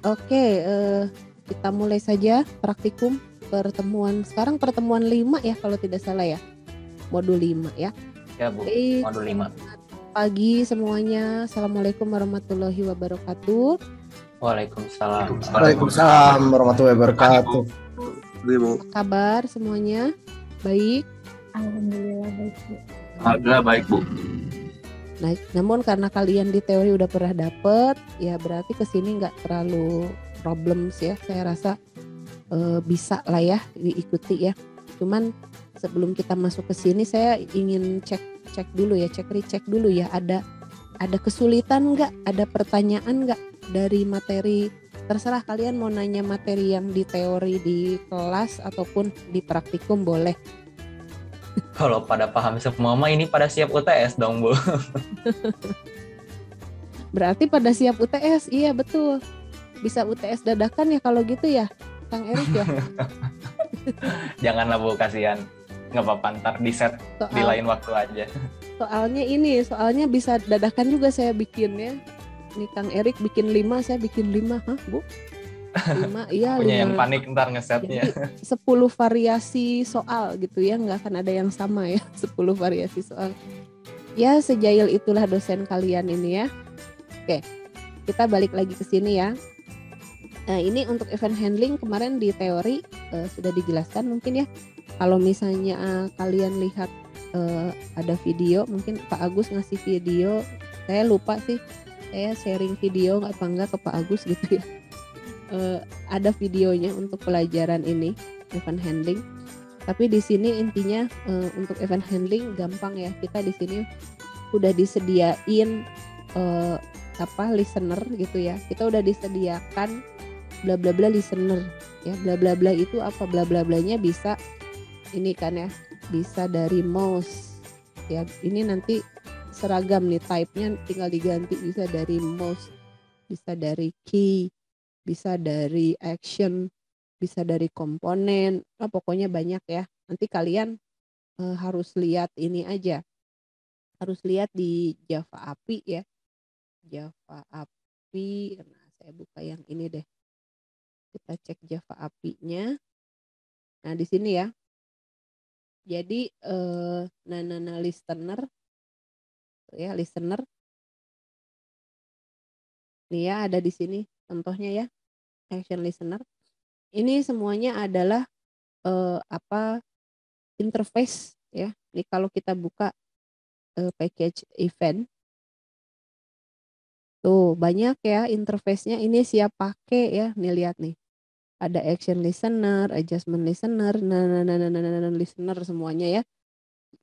Oke, kita mulai saja praktikum pertemuan. Sekarang pertemuan 5 ya kalau tidak salah ya. Modul 5 ya. Ya Bu, Baik, modul 5. pagi semuanya. Assalamualaikum warahmatullahi wabarakatuh. Waalaikumsalam. Waalaikumsalam warahmatullahi wabarakatuh. Apa kabar semuanya? Baik. Alhamdulillah baik Bu. Alhamdulillah baik Bu. Nah, namun karena kalian di teori udah pernah dapet, ya berarti kesini nggak terlalu problems ya. Saya rasa bisa lah ya diikuti ya. Cuman sebelum kita masuk ke sini, saya ingin cek dulu ya, recheck dulu ya. Ada kesulitan nggak? Ada pertanyaan nggak dari materi? Terserah kalian mau nanya materi yang di teori di kelas ataupun di praktikum boleh. Kalau pada paham semua mah ini pada siap UTS dong Bu. Berarti pada siap UTS, iya betul. Bisa UTS dadakan ya kalau gitu ya, Kang Erik ya. Janganlah Bu, kasihan. Nggak apa-apa, ntar di set di lain waktu aja. Soalnya bisa dadakan juga saya bikin ya. Ini Kang Erik bikin 5, saya bikin 5, hah Bu? 5, iya 5. Punya yang panik ntar ngesetnya. Jadi 10 variasi soal gitu ya, nggak akan ada yang sama ya, 10 variasi soal. Ya sejail itulah dosen kalian ini ya. Oke, kita balik lagi ke sini ya. Nah ini untuk event handling kemarin di teori sudah dijelaskan mungkin ya. Kalau misalnya kalian lihat ada video, mungkin Pak Agus ngasih video, saya lupa sih, saya sharing video apa enggak ke Pak Agus gitu ya. Ada videonya untuk pelajaran ini event handling. Tapi di sini intinya untuk event handling gampang ya. Kita di sini udah disediain listener gitu ya. Kita udah disediakan bla bla bla listener ya. Bla bla bla itu apa? Bla bla blanya bisa ini kan ya. Bisa dari mouse ya. Ini nanti seragam nih type-nya tinggal diganti, bisa dari mouse, bisa dari key, bisa dari action, bisa dari komponen, pokoknya banyak ya. Nanti kalian harus lihat ini aja, harus lihat di Java API ya, Java API. Nah saya buka yang ini deh, kita cek Java API-nya. Nah di sini ya, jadi listener ya, listener nih ya, ada di sini contohnya ya, action listener. Ini semuanya adalah interface ya. Ini kalau kita buka package event, tuh banyak ya interface-nya. Ini siap pakai ya. Nih lihat nih, ada action listener, adjustment listener, listener semuanya ya.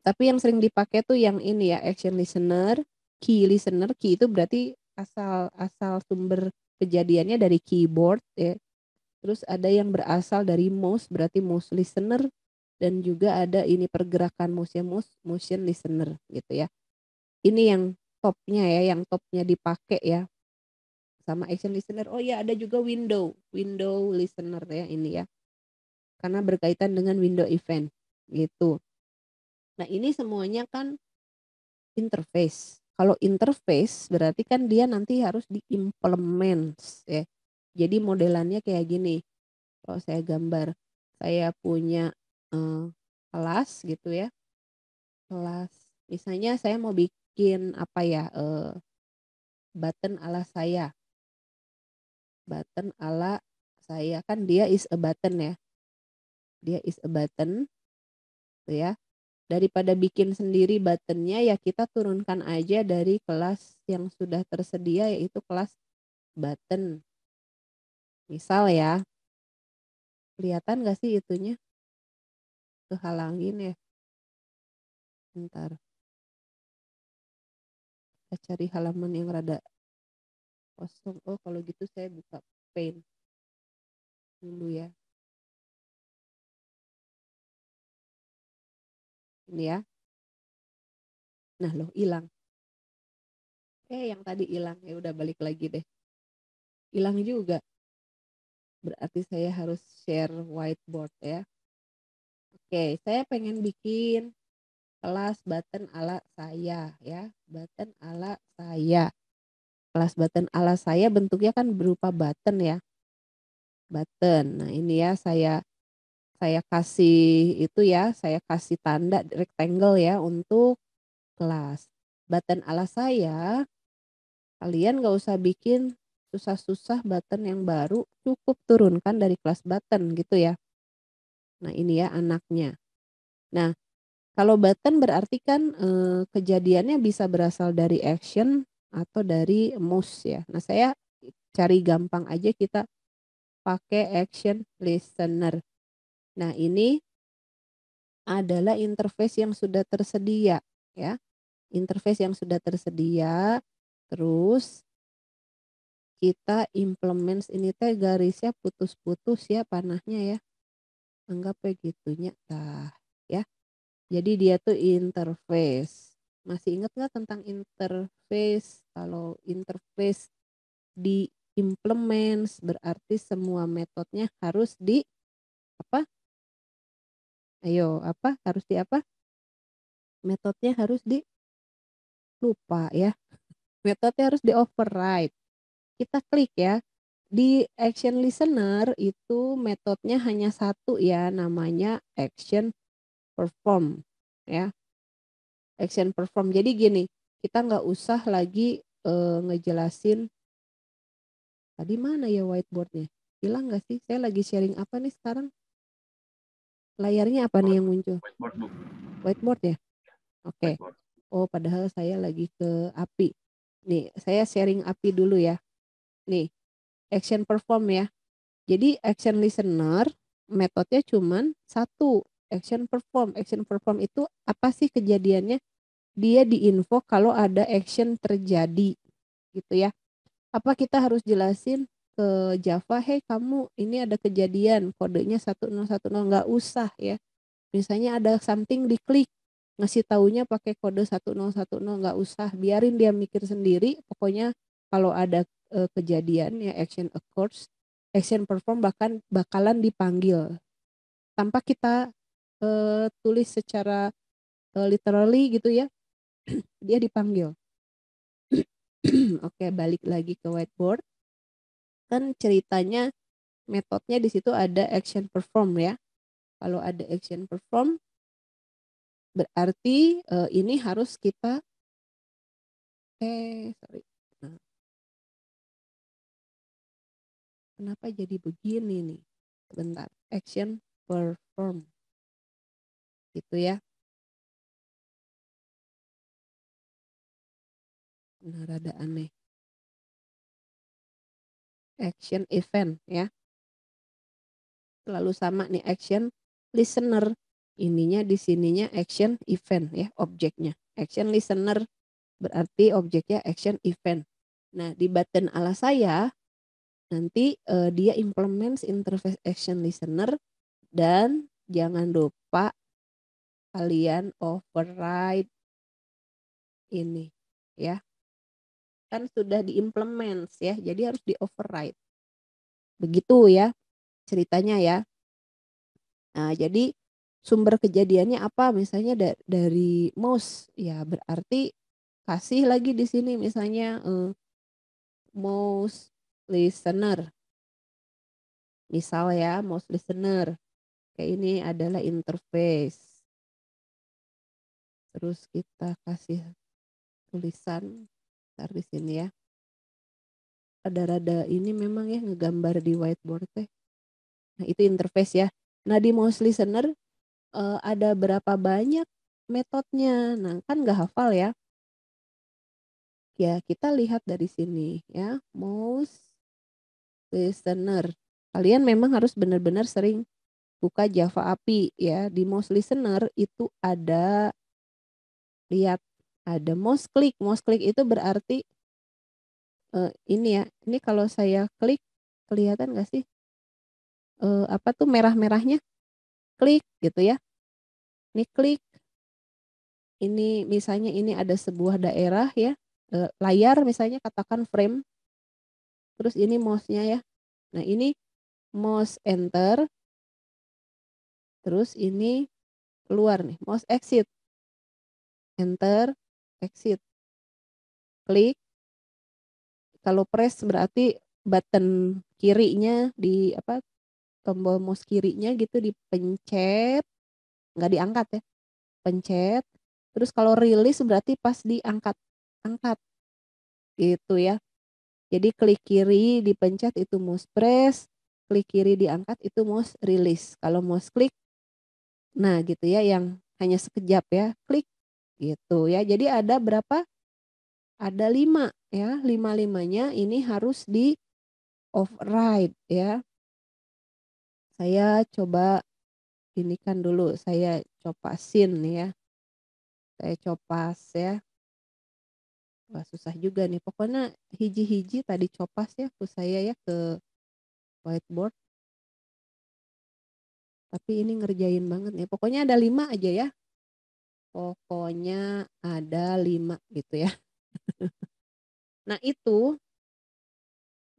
Tapi yang sering dipakai tuh yang ini ya, action listener, key listener. Key itu berarti asal sumber kejadiannya dari keyboard ya. Terus ada yang berasal dari mouse, berarti mouse listener, dan juga ada ini pergerakan mouse, motion listener gitu ya. Ini yang topnya ya, yang topnya dipakai ya sama action listener. Oh ya, ada juga window listener ya ini ya, karena berkaitan dengan window event gitu. Nah ini semuanya kan interface. Kalau interface berarti kan dia nanti harus diimplement ya. Jadi modelannya kayak gini. Kalau saya gambar, saya punya kelas gitu ya. Kelas, misalnya saya mau bikin apa ya, button ala saya. Button ala saya, kan dia is a button ya. Dia is a button tuh ya. Daripada bikin sendiri buttonnya ya kita turunkan aja dari kelas yang sudah tersedia, yaitu kelas button. Misal ya, kelihatan gak sih itunya? Kehalangin ya. Bentar. Kita cari halaman yang rada kosong. Oh kalau gitu saya buka Paint dulu ya. Ini ya. Nah loh hilang. Yang tadi hilang, ya udah balik lagi deh. Hilang juga. Berarti saya harus share whiteboard ya. Oke, saya pengen bikin kelas button ala saya ya. Button ala saya. Kelas button ala saya bentuknya kan berupa button ya. button. Nah, ini ya saya kasih itu ya, saya kasih tanda rectangle ya untuk kelas. Button ala saya, kalian nggak usah bikin susah-susah button yang baru, cukup turunkan dari kelas button gitu ya. Nah, ini ya anaknya. Nah, kalau button berarti kan kejadiannya bisa berasal dari action atau dari mouse ya. Nah, saya cari gampang aja, kita pakai action listener. Nah, ini adalah interface yang sudah tersedia ya. Interface yang sudah tersedia, terus kita implement ini teh garisnya putus-putus ya panahnya ya. Anggap kayak gitunya. Nah, ya. Jadi dia tuh interface. Masih ingat nggak tentang interface? Kalau interface di implement berarti semua metodenya harus di apa? Ayo, apa? Harus di apa? Metodenya harus di lupa ya. Metodenya harus di override. Kita klik ya. Di action listener itu metodenya hanya satu ya, namanya action perform ya. Action perform. Jadi gini, kita nggak usah lagi ngejelasin tadi mana ya whiteboardnya. Hilang nggak sih? Saya lagi sharing apa nih sekarang? Layarnya apa nih yang muncul? Whiteboard, Bu. Whiteboard ya? Oke. Whiteboard. Oh, padahal saya lagi ke API. Nih, saya sharing API dulu ya. Nih, action perform ya. Jadi action listener metodenya cuman satu, action perform. Action perform itu apa sih kejadiannya? Dia diinfo kalau ada action terjadi gitu ya. Apa kita harus jelasin ke Java, hey kamu ini ada kejadian kodenya 1010, nggak usah ya. Misalnya ada something diklik, ngasih taunya pakai kode 1010, nggak usah, biarin dia mikir sendiri. Pokoknya kalau ada kejadian ya action occurs, action perform bakalan dipanggil tanpa kita tulis secara literally gitu ya. Dia dipanggil. Oke, balik lagi ke whiteboard. Kan ceritanya metodenya di situ ada action perform ya. Kalau ada action perform berarti ini harus kita sorry. Nah, kenapa jadi begini nih? Sebentar. Action perform. Gitu ya. Nah, rada aneh. Action event ya. Selalu sama nih action listener. Ininya di sininya action event ya, objeknya. Action listener berarti objeknya action event. Nah, di button ala saya nanti dia implements interface action listener, dan jangan lupa kalian override ini ya. Kan sudah diimplements ya, jadi harus di override. Begitu ya ceritanya ya. Nah, jadi sumber kejadiannya apa? Misalnya dari mouse ya, berarti kasih lagi di sini misalnya mouse listener. Misal ya, mouse listener. Kayak ini adalah interface. Terus kita kasih tulisan ntar di sini ya. Rada-rada ini memang ya ngegambar di whiteboard teh. Nah, itu interface ya. Nah, di mouse listener ada berapa banyak metodenya. Nah, kan nggak hafal ya. Ya, kita lihat dari sini ya, mouse listener. Kalian memang harus benar-benar sering buka Java API ya. Di mouse listener itu ada, lihat, ada mouse click. Mouse click itu berarti ini ya. Ini kalau saya klik kelihatan nggak sih? Apa tuh merah-merahnya? Klik gitu ya. Ini klik. Ini misalnya ini ada sebuah daerah ya. Layar misalnya katakan frame. Terus ini mouse-nya ya. Nah, ini mouse enter. Terus ini keluar nih, mouse exit. Enter, exit. Klik. Kalau press berarti button kirinya di apa, tombol mouse kirinya gitu dipencet, nggak diangkat ya, pencet, terus kalau rilis berarti pas diangkat, angkat gitu ya. Jadi klik kiri dipencet itu mouse press, klik kiri diangkat itu mouse release. Kalau mouse klik, nah gitu ya yang hanya sekejap ya, klik gitu ya. Jadi ada berapa? Ada 5 ya, 5-5-nya ini harus di override ya. Saya coba ini kan dulu, saya copasin ya. Saya copas ya. Wah susah juga nih. Pokoknya hiji-hiji tadi copas ya ke saya ya ke whiteboard. Tapi ini ngerjain banget nih. Pokoknya ada 5 aja ya. Pokoknya ada 5 gitu ya. Nah itu,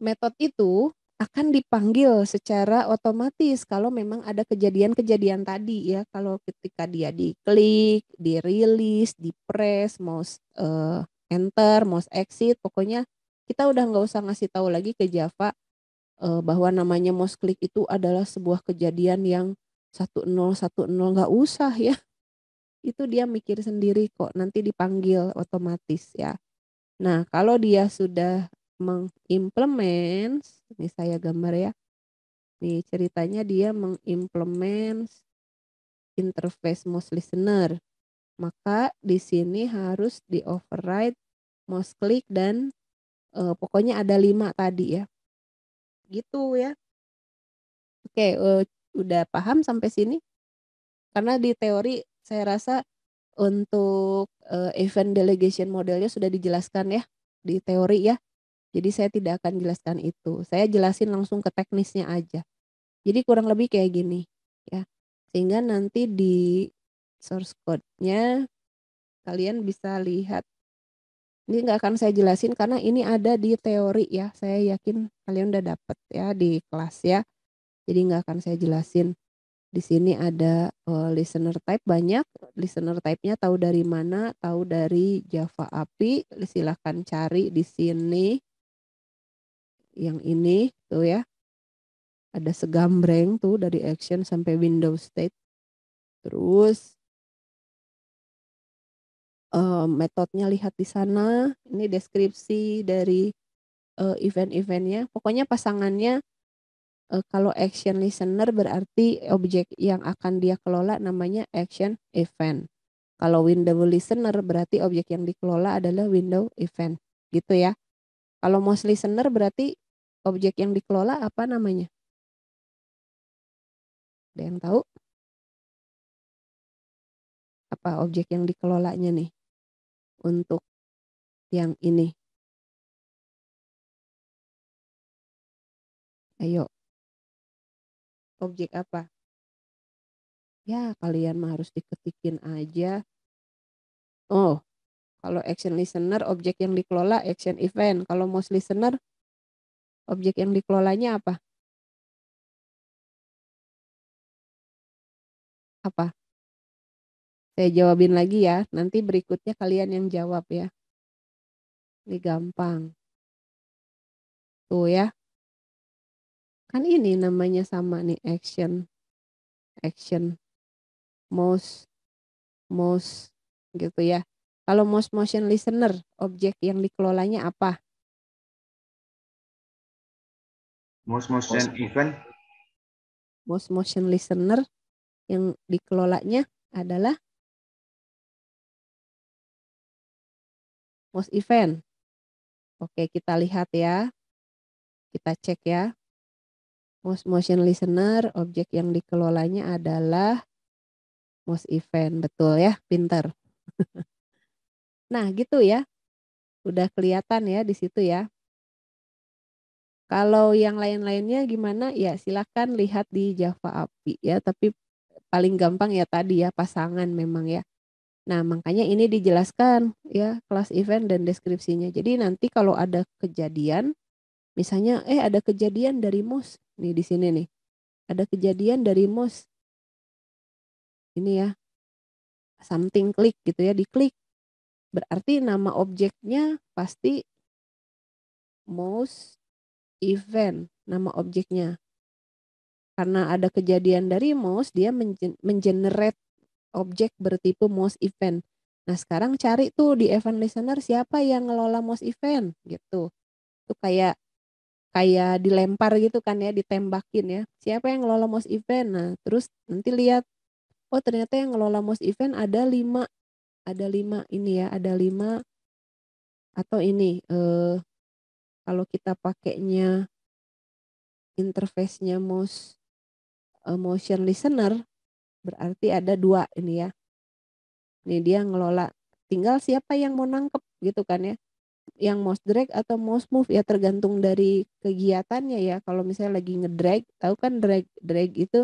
metode itu akan dipanggil secara otomatis kalau memang ada kejadian-kejadian tadi ya. Kalau ketika dia diklik, dirilis, dipress, mouse enter, mouse exit, pokoknya kita udah nggak usah ngasih tahu lagi ke Java bahwa namanya mouse click itu adalah sebuah kejadian yang 1010, nggak usah ya. Itu dia mikir sendiri kok, nanti dipanggil otomatis ya. Nah, kalau dia sudah mengimplement, ini saya gambar ya. Nih ceritanya dia mengimplement interface mouse listener. Maka di sini harus di override mouse click dan pokoknya ada 5 tadi ya. Gitu ya. Oke, udah paham sampai sini? Karena di teori saya rasa untuk event delegation modelnya sudah dijelaskan ya di teori ya. Jadi saya tidak akan jelaskan itu. Saya jelasin langsung ke teknisnya aja. Jadi kurang lebih kayak gini ya. Sehingga nanti di source code-nya kalian bisa lihat. Ini nggak akan saya jelasin karena ini ada di teori ya. Saya yakin kalian udah dapet ya di kelas ya. Jadi nggak akan saya jelasin. Di sini ada listener type banyak. Listener type-nya tahu dari mana? Tahu dari Java API. Silahkan cari di sini. Yang ini tuh ya. Ada segambreng tuh dari action sampai Windows state. Terus metodenya lihat di sana. Ini deskripsi dari event-eventnya. Pokoknya pasangannya kalau action listener berarti objek yang akan dia kelola namanya action event. Kalau window listener berarti objek yang dikelola adalah window event. Gitu ya. Kalau mouse listener berarti objek yang dikelola apa namanya? Ada yang tahu? Apa objek yang dikelolanya nih? Untuk yang ini. Ayo. Objek apa? Ya kalian mah harus diketikin aja. Oh, kalau action listener objek yang dikelola action event. Kalau mouse listener objek yang dikelolanya apa? Apa? Saya jawabin lagi ya. Nanti berikutnya kalian yang jawab ya. Ini gampang. Tuh ya. Kan ini namanya sama nih action. Action. Mouse. Mouse. Gitu ya. Kalau mouse motion listener, objek yang dikelolanya apa? Mouse motion event. Mouse motion listener yang dikelolanya adalah mouse event. Oke, kita lihat ya. Kita cek ya. Mouse motion listener, objek yang dikelolanya adalah mouse event. Betul ya, pinter. Nah, gitu ya. Udah kelihatan ya di situ ya. Kalau yang lain-lainnya gimana? Ya silahkan lihat di Java API ya. Tapi paling gampang ya tadi ya pasangan memang ya. Nah makanya ini dijelaskan ya kelas event dan deskripsinya. Jadi nanti kalau ada kejadian, misalnya ada kejadian dari mouse. Nih di sini nih. Ada kejadian dari mouse. Ini ya. Something click gitu ya, diklik. Berarti nama objeknya pasti mouse event nama objeknya. Karena ada kejadian dari mouse, dia mengenerate objek bertipe mouse event. Nah sekarang cari tuh di event listener siapa yang ngelola mouse event gitu. Itu kayak dilempar gitu kan ya, ditembakin ya. Siapa yang ngelola mouse event? Nah terus nanti lihat, oh ternyata yang ngelola mouse event ada 5 ini ya, ada 5 atau ini kalau kita pakainya interface-nya motion listener berarti ada 2 ini ya. Ini dia ngelola. Tinggal siapa yang mau nangkep gitu kan ya. Yang mouse drag atau mouse move ya tergantung dari kegiatannya ya. Kalau misalnya lagi ngedrag, tahu kan drag itu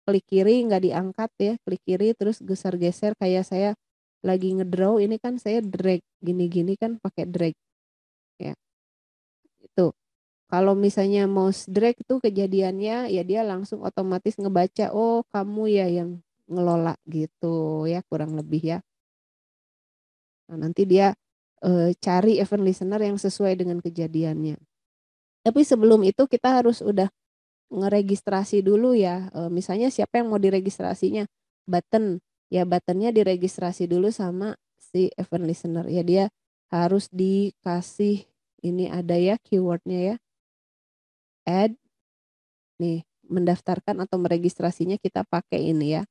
klik kiri nggak diangkat ya, klik kiri terus geser-geser kayak saya lagi ngedraw ini kan saya drag gini-gini kan pakai drag ya. Itu. Kalau misalnya mouse drag tuh kejadiannya ya dia langsung otomatis ngebaca, oh kamu ya yang ngelola gitu ya kurang lebih ya. Nah, nanti dia cari event listener yang sesuai dengan kejadiannya. Tapi sebelum itu kita harus udah ngeregistrasi dulu ya. Misalnya siapa yang mau diregistrasinya? Button. Ya buttonnya diregistrasi dulu sama si event listener. Ya dia harus dikasih, ini ada ya keywordnya ya. Add. Nih mendaftarkan atau meregistrasinya kita pakai ini ya.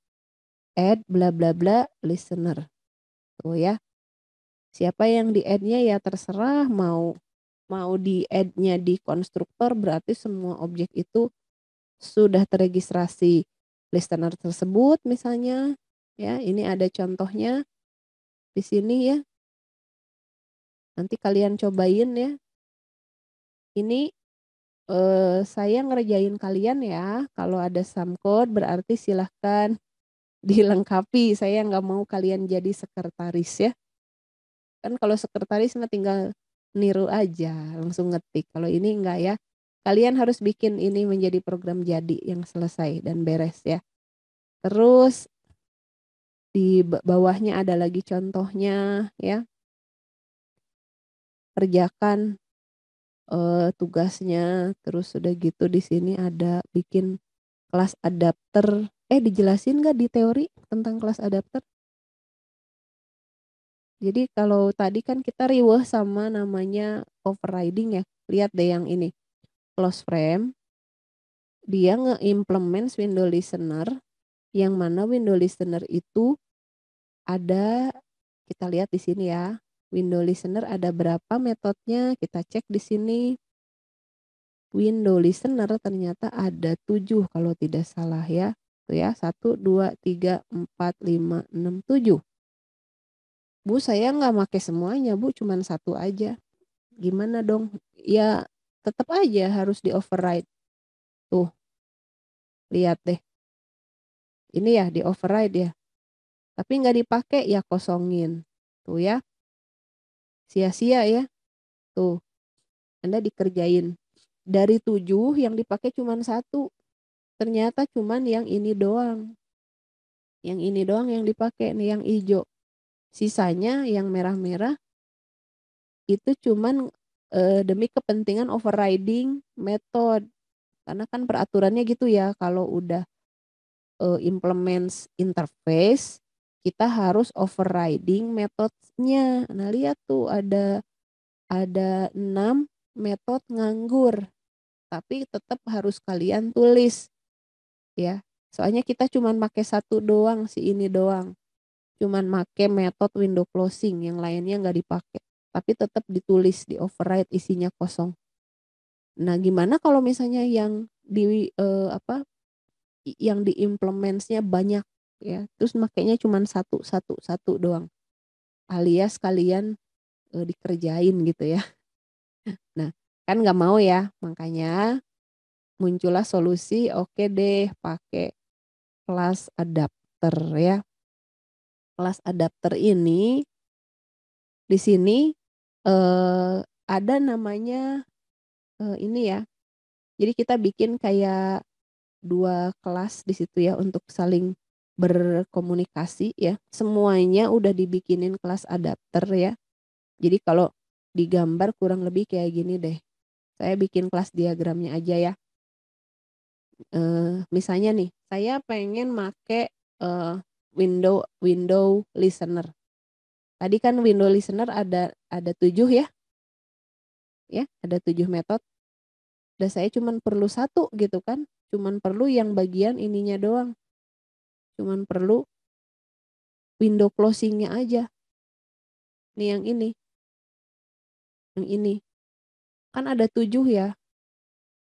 Add bla bla bla listener. Tuh ya. Siapa yang di add-nya ya terserah, mau di add-nya di konstruktor berarti semua objek itu sudah terregistrasi listener tersebut misalnya ya. Ini ada contohnya di sini ya. Nanti kalian cobain ya. Ini saya ngerjain kalian ya. Kalau ada sum code berarti silahkan dilengkapi. Saya nggak mau kalian jadi sekretaris ya. Kan kalau sekretaris mah tinggal niru aja, langsung ngetik. Kalau ini enggak ya. Kalian harus bikin ini menjadi program jadi yang selesai dan beres ya. Terus di bawahnya ada lagi contohnya ya. Kerjakan tugasnya. Terus udah gitu di sini ada bikin kelas adapter. Dijelasin nggak di teori tentang kelas adapter? Jadi kalau tadi kan kita riweh sama namanya overriding ya. Lihat deh yang ini. Close frame. Dia nge-implement window listener. Yang mana window listener itu ada, kita lihat di sini ya. Window listener ada berapa metodenya? Kita cek di sini. Window listener ternyata ada 7 kalau tidak salah ya. Tuh ya, 1, 2, 3, 4, 5, 6, 7. Bu saya nggak pakai semuanya Bu, cuman 1 aja. Gimana dong? Ya tetap aja harus di override. Tuh, lihat deh. Ini ya di override ya. Tapi nggak dipakai ya kosongin. Tuh ya. Sia-sia ya. Tuh. Anda dikerjain. Dari 7 yang dipakai cuman 1. Ternyata cuman yang ini doang. Yang ini doang yang dipakai nih yang hijau. Sisanya yang merah-merah itu cuman demi kepentingan overriding method. Karena kan peraturannya gitu ya, kalau udah implements interface, kita harus overriding metodenya. Nah lihat tuh ada 6 metode nganggur, tapi tetap harus kalian tulis ya. Soalnya kita cuman pakai 1 doang, si ini doang. Cuman pakai metode window closing, yang lainnya nggak dipakai. Tapi tetap ditulis di override isinya kosong. Nah, gimana kalau misalnya yang yang diimplementsnya banyak ya, terus makainya cuma satu doang, alias kalian dikerjain gitu ya. Nah, kan nggak mau ya, makanya muncullah solusi, oke deh pakai kelas adapter ya. Kelas adapter ini di sini ada namanya ini ya. Jadi kita bikin kayak 2 kelas di situ ya untuk saling berkomunikasi ya. Semuanya udah dibikinin kelas adapter ya. Jadi kalau digambar kurang lebih kayak gini deh. Saya bikin kelas diagramnya aja ya. Misalnya nih, saya pengen make window listener. Tadi kan window listener ada 7 ya, ada 7 metode. Dan saya cuman perlu satu gitu kan, cuman perlu yang bagian ininya doang, cuman perlu window closingnya aja. Nih yang ini, kan ada 7 ya,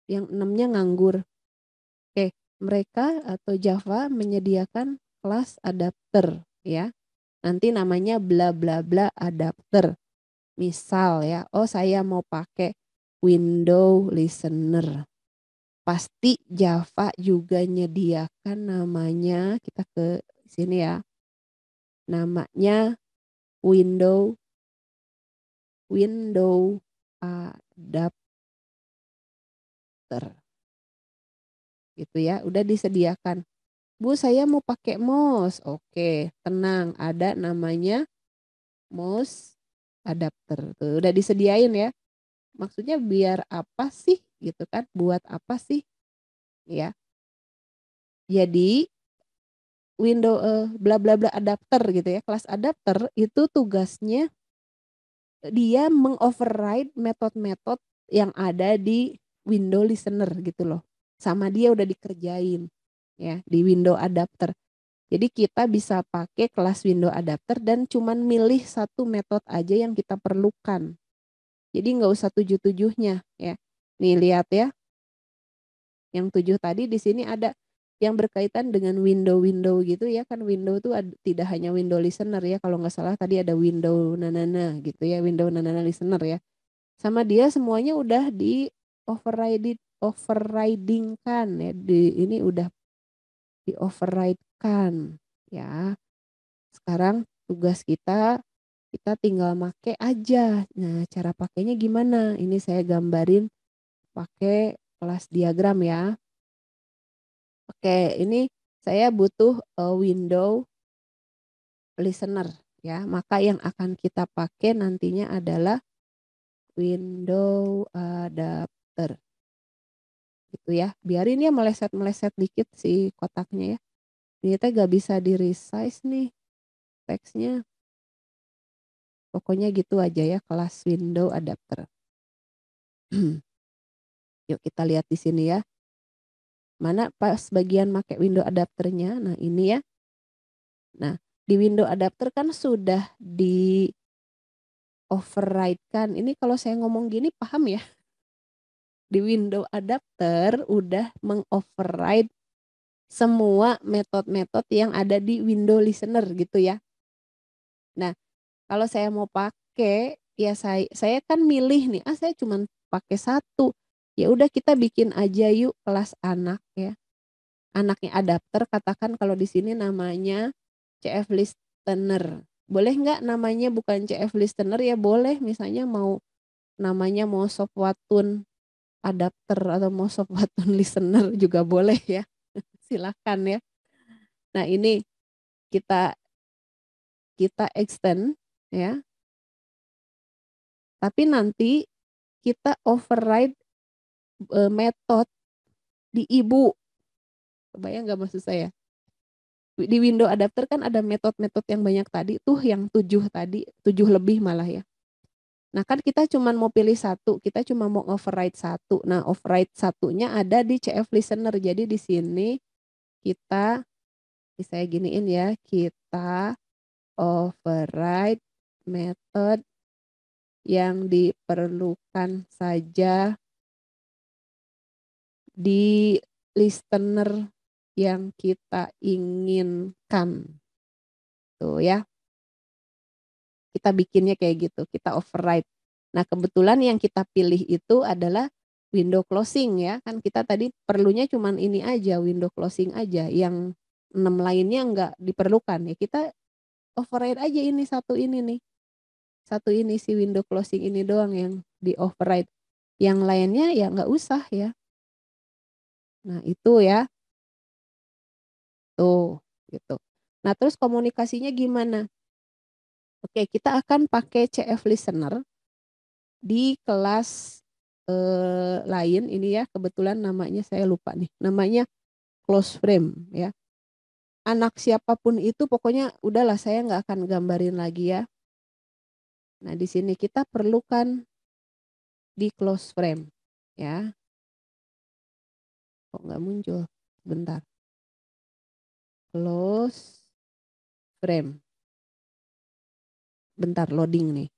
yang 6-nya nganggur. Oke, mereka atau Java menyediakan kelas adapter ya. Nanti namanya bla bla bla adapter. Misal ya, oh saya mau pakai window listener. Pasti Java juga nyediakan namanya, kita ke sini ya. Namanya window adapter. Gitu ya, udah disediakan. Bu, saya mau pakai mouse. Oke, tenang, ada namanya mouse adapter. Tuh, udah disediain ya. Maksudnya biar apa sih gitu kan? Buat apa sih? Ya. Jadi window bla bla bla adapter gitu ya. Kelas adapter itu tugasnya dia mengoverride metode-metode yang ada di window listener gitu loh. Sama dia udah dikerjain ya di window adapter. Jadi kita bisa pakai kelas window adapter dan cuman milih satu metode aja yang kita perlukan. Jadi nggak usah 7-7-nya ya. Nih lihat ya. Yang 7 tadi di sini ada yang berkaitan dengan window-window gitu ya, kan window tuh tidak hanya window listener ya, kalau nggak salah tadi ada window nanana gitu ya, window nanana listener ya. Sama dia semuanya udah di overriding-kan ya, ini udah di override-kan ya. Sekarang tugas kita tinggal make aja. Nah, cara pakainya gimana? Ini saya gambarin pakai kelas diagram ya. Oke, ini saya butuh window listener ya. Maka yang akan kita pakai nantinya adalah window adapter. Gitu ya. Biarin ya meleset-meleset dikit si kotaknya ya. Ini teh gak bisa di resize nih teksnya. Pokoknya gitu aja ya, kelas window adapter. Yuk kita lihat di sini ya. Mana pas bagian pakai window adapternya. Nah, ini ya. Nah, di window adapter kan sudah di override kan. Ini kalau saya ngomong gini paham ya? Di window adapter udah mengoverride semua metode-metode yang ada di window listener gitu ya. Nah, kalau saya mau pakai ya saya kan milih nih, saya cuma pakai satu. Ya udah kita bikin aja yuk kelas anak ya. Anaknya adapter, katakan kalau di sini namanya CF listener. Boleh nggak namanya bukan CF listener? Ya boleh, misalnya namanya mau Sopwatun adapter atau mau Sopwatun listener juga boleh ya. Silakan ya. Nah, ini kita extend ya. Tapi nanti kita override metode di ibu. Kebayang nggak maksud saya? Di window adapter kan ada metode-metode yang banyak tadi tuh, yang 7 tadi, 7 lebih malah ya. Nah kan kita cuma mau pilih satu, kita cuma mau override satu. Nah override satunya ada di CF listener. Jadi di sini kita, saya giniin ya, kita override method yang diperlukan saja di listener yang kita inginkan. Tuh ya. Kita bikinnya kayak gitu, kita override. Nah, kebetulan yang kita pilih itu adalah window closing ya. Kan kita tadi perlunya cuman ini aja, window closing aja. Yang 6 lainnya enggak diperlukan ya. Kita override aja ini satu ini nih. Satu ini si window closing ini doang yang di override. Yang lainnya ya enggak usah ya. Nah, itu ya. Tuh, gitu. Nah, terus komunikasinya gimana? Oke, kita akan pakai CF listener di kelas lain ini ya, kebetulan namanya saya lupa nih, namanya close frame ya. Anak siapapun itu pokoknya udahlah saya nggak akan gambarin lagi ya. Nah di sini kita perlukan di close frame ya. Kok nggak muncul? Bentar. Close frame. Bentar loading nih.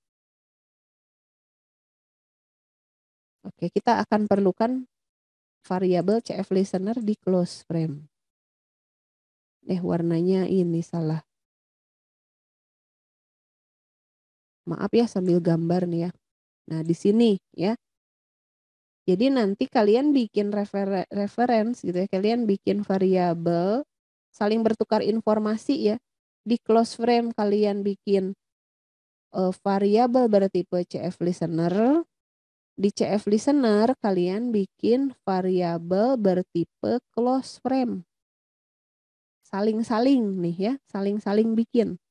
Oke, kita akan perlukan variabel CF listener di close frame. Warnanya ini salah. Maaf ya sambil gambar nih ya. Nah, di sini ya. Jadi nanti kalian bikin reference gitu ya. Kalian bikin variabel saling bertukar informasi ya. Di close frame kalian bikin variabel bertipe CF listener. Di CF listener kalian bikin variabel bertipe close frame. Saling-saling nih ya, saling-saling bikin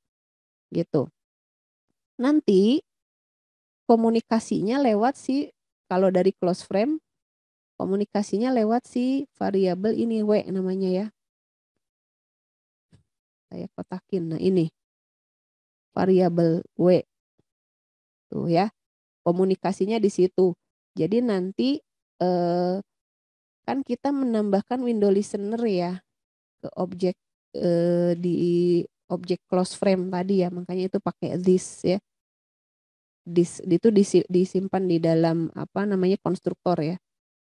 gitu. Nanti komunikasinya lewat kalau dari close frame komunikasinya lewat variabel ini W namanya ya. Saya kotakin. Nah, ini variabel W. Tuh ya. Komunikasinya di situ. Jadi nanti kan kita menambahkan window listener ya ke objek di objek close frame tadi ya, makanya itu pakai this ya. This itu disimpan di dalam apa namanya konstruktor ya.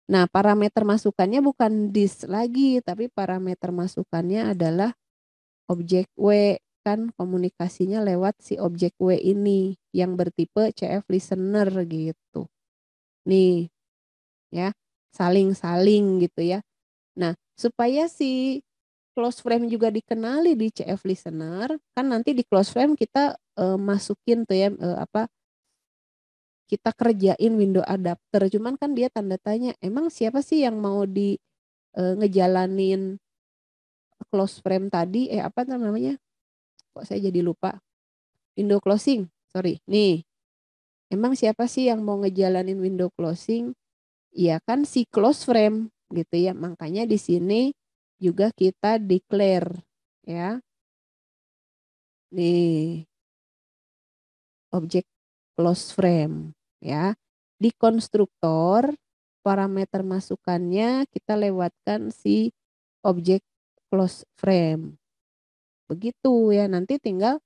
Nah, parameter masukannya bukan this lagi, tapi parameter masukannya adalah objek W, kan komunikasinya lewat si objek W ini yang bertipe CF listener gitu. Nih, ya, saling-saling gitu ya. Nah, supaya si close frame juga dikenali di CF listener, kan nanti di close frame kita masukin tuh ya kita kerjain window adapter, cuman kan dia tanda tanya, emang siapa sih yang mau ngejalanin close frame tadi, apa namanya? Kok saya jadi lupa. Window closing, sorry. Nih, emang siapa sih yang mau ngejalanin window closing? Ya kan si close frame gitu ya. Makanya di sini juga kita declare ya. Nih, objek close frame ya. Di konstruktor parameter masukannya kita lewatkan si objek close frame. Begitu ya, nanti tinggal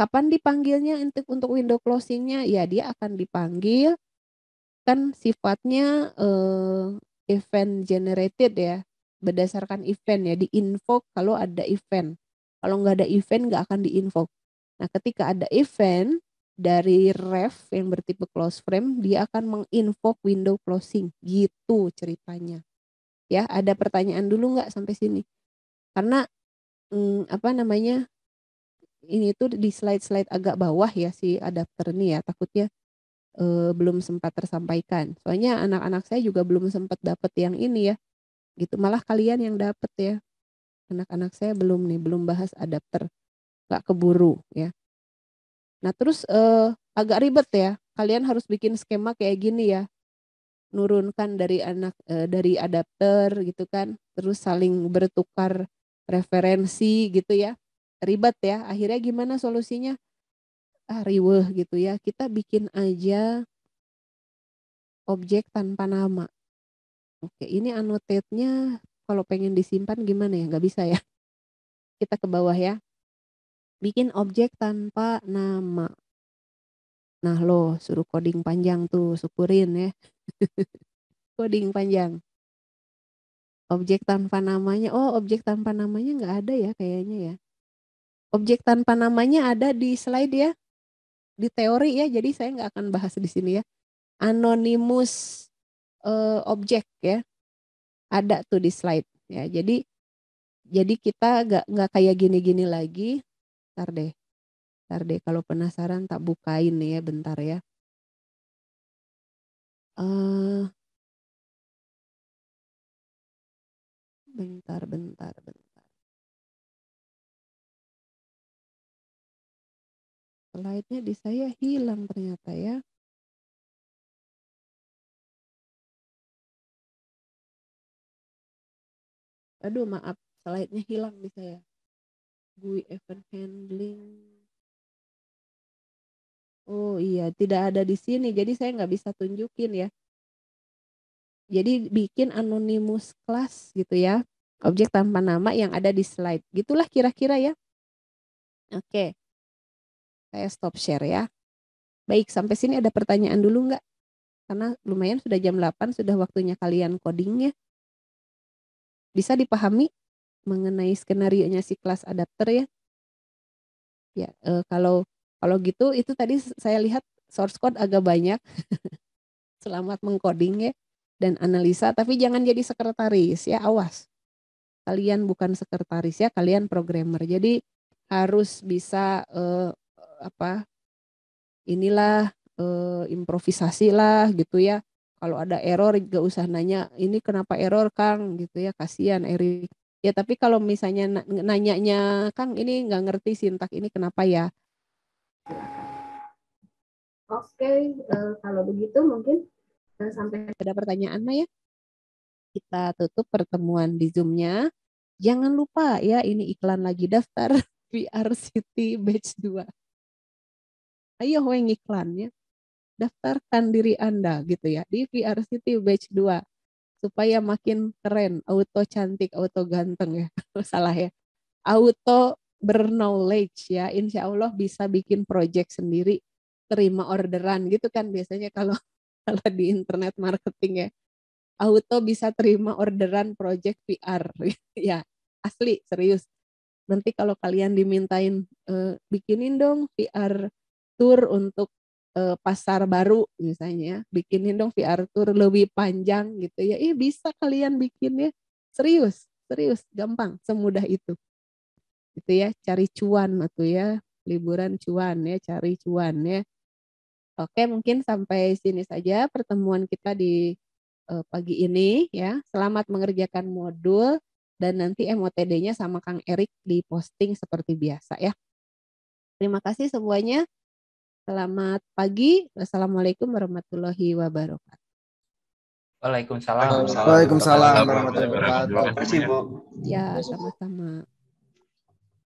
kapan dipanggilnya untuk window closingnya? Ya dia akan dipanggil kan sifatnya event generated ya, berdasarkan event ya, di-invoke kalau ada event. Kalau nggak ada event nggak akan di-invoke. Nah ketika ada event dari ref yang bertipe close frame, dia akan menginvoke window closing gitu ceritanya. Ya, ada pertanyaan dulu nggak sampai sini? Karena apa namanya? Ini tuh di slide-slide agak bawah ya si adapter ini ya, takutnya belum sempat tersampaikan. Soalnya anak-anak saya juga belum sempat dapat yang ini ya. Gitu, malah kalian yang dapat ya. Anak-anak saya belum bahas adapter. Gak keburu ya. Nah, terus agak ribet ya. Kalian harus bikin skema kayak gini ya. Nurunkan dari adapter gitu kan. Terus saling bertukar referensi gitu ya. Ribet ya. Akhirnya gimana solusinya? Riweuh gitu ya. Kita bikin aja objek tanpa nama. Oke, ini annotate-nya kalau pengen disimpan gimana ya? Nggak bisa ya. Kita ke bawah ya. Bikin objek tanpa nama. Nah lo suruh coding panjang tuh, syukurin ya. Coding panjang. Objek tanpa namanya, oh objek tanpa namanya nggak ada ya kayaknya ya. Objek tanpa namanya ada di slide ya. Di teori ya, jadi saya nggak akan bahas di sini ya. Anonymous objek ya. Ada tuh di slide ya. Jadi kita nggak kayak gini-gini lagi. Ntar deh kalau penasaran tak bukain nih ya bentar ya. Bentar. Slide-nya di saya hilang ternyata ya. Aduh maaf, slide-nya hilang di saya. GUI event handling. Oh iya, tidak ada di sini, jadi saya nggak bisa tunjukin ya. Jadi bikin anonymous class gitu ya, objek tanpa nama yang ada di slide. Gitulah kira-kira ya. Oke, saya stop share ya. Baik, sampai sini ada pertanyaan dulu nggak? Karena lumayan sudah jam 8, sudah waktunya kalian codingnya. Bisa dipahami mengenai skenario-nya si kelas adapter ya? Ya, kalau gitu itu tadi saya lihat source code agak banyak. Selamat mengcoding ya dan analisa, tapi jangan jadi sekretaris ya, awas. Kalian bukan sekretaris ya, kalian programmer. Jadi harus bisa inilah improvisasi lah gitu ya. Kalau ada error gak usah nanya ini kenapa error Kang gitu ya, kasihan Erik. Ya tapi kalau misalnya nanyanya Kang ini nggak ngerti sintak ini kenapa ya. Oke, kalau begitu mungkin sampai ada pertanyaan Maya. Kita tutup pertemuan di Zoom-nya. Jangan lupa ya, ini iklan lagi, daftar VR City Batch 2. Ayo weng iklannya. Daftarkan diri Anda gitu ya di VR City Batch 2 supaya makin keren, auto cantik, auto ganteng ya. Salah ya. Auto berknowledge ya. Insya Allah bisa bikin project sendiri, terima orderan gitu kan biasanya kalau di internet marketing ya. Auto bisa terima orderan project VR ya, asli serius. Nanti kalau kalian dimintain bikinin dong VR tour untuk pasar baru misalnya, bikinin dong VR tour lebih panjang gitu ya, bisa kalian bikin ya, serius gampang, semudah itu gitu ya, cari cuan atau ya, liburan cuan ya, cari cuan ya. Oke, mungkin sampai sini saja pertemuan kita di pagi ini ya. Selamat mengerjakan modul dan nanti MOTD-nya sama Kang Erik diposting seperti biasa ya. Terima kasih semuanya. Selamat pagi. Wassalamualaikum warahmatullahi wabarakatuh. Waalaikumsalam. Waalaikumsalam warahmatullahi wabarakatuh. Terima kasih, Bu. Ya, sama-sama.